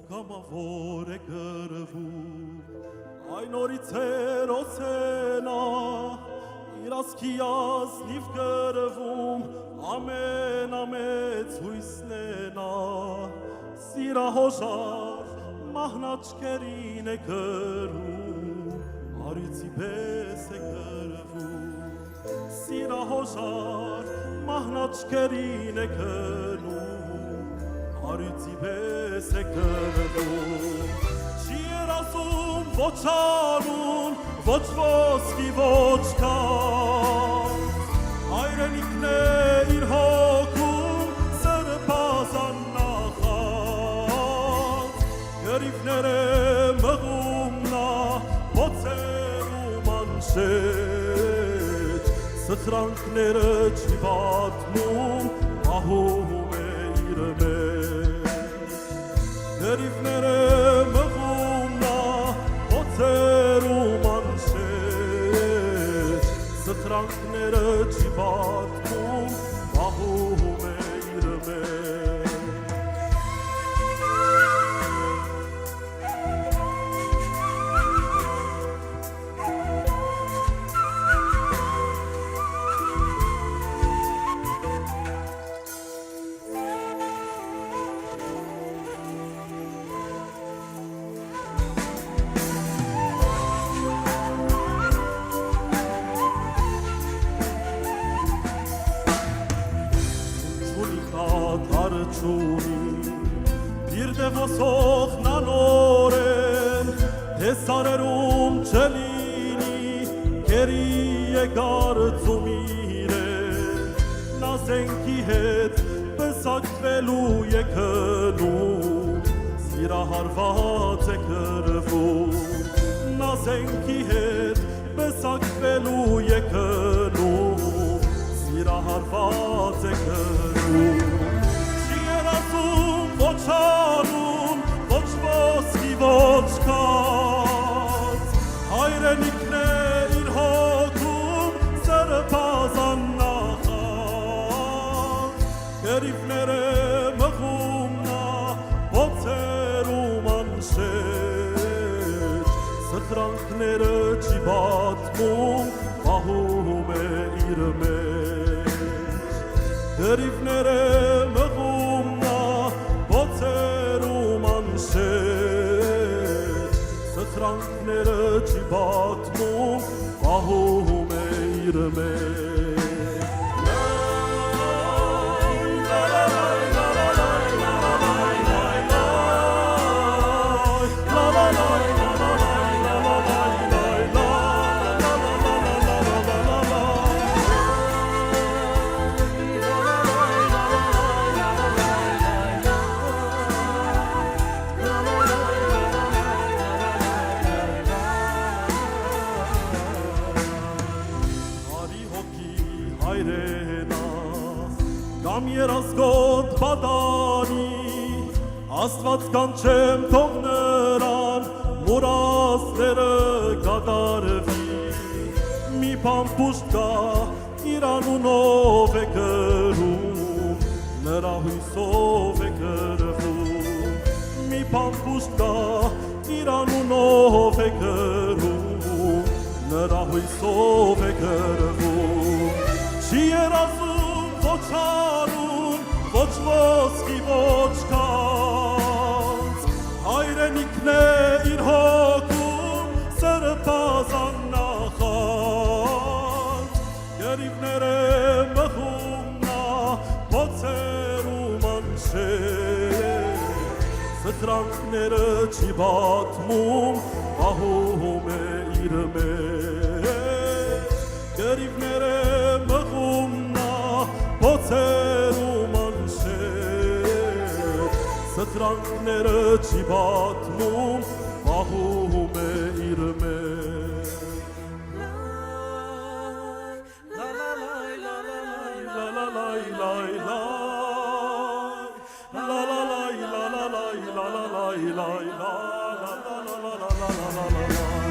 Կամավոր է գրվում, այն օրից հերոսենա, իր ասքի ազնիվ գրվում, ամենամեծ հույսն է նա, սիրահոժար մահնաճկերին է գրում, արիցի պես է գրվում, սիրահոժար մահնաճկերին է գրում, արիցի պես է գրվում, չի երազում ոչ անուն, ոչ ոսկի, ոչ կան, հայրենիքն է իր հոգում, սրբազան նախած, գրիվներ է մղում նա, ոցերում անշեջ, սխրանքները չի պատմում, ահում է իր մեջ, գրիվներ է մղում նա, ոցերում անշեջ, սխրանքները չի պատմում, ահում է իր մեջ։ Իրդե ոսող նանորեն, թե սարերում չլինի, կերի է գարծում իրեն, նա զենքի հետ պսակվելու է քնում, սիրահարված է գրվում, նա զենքի հետ պսակվելու է քնում, սիրահարված է գրվում, ոչ անուն, ոչ ոսկի, ոչ կած, հայրենիքն է իր հոգում, սրբազան նախած, գրիվներ է մղում նա, ոցերում անշեջ, սխրանքները չի պատմում, ահում է իր մեջ, գրիվներ է մղում ոցերում անշեջ, սխրանքները չի պատմում, ահում է իր մեջ։ Կամ երազգոտ բադանի, աստված կանչեմ թող նրան, մուրացները կատարվի, մի պամպուշտ կա իր անունով է գրում, նրա հույսով է գրվում, մի պամպուշտ կա իր անունով է գրում, նրա հույսով է գրվում, չի երազում ոչ անուն, ոչ ոսկի, ոչ կած, հայրենիքն է իր հոգում, սրբազան նախած, գրիվներ է մղում նա, ոցերում անշեջ, սխրանքները չի պատմում, ահում է իր մեջ, գրիվներ է մղում ոցերում անշեջ, սխրանքները չի պատմում, ահում է իր մեջ։ La la la la la la la la la la la la la la la la la la la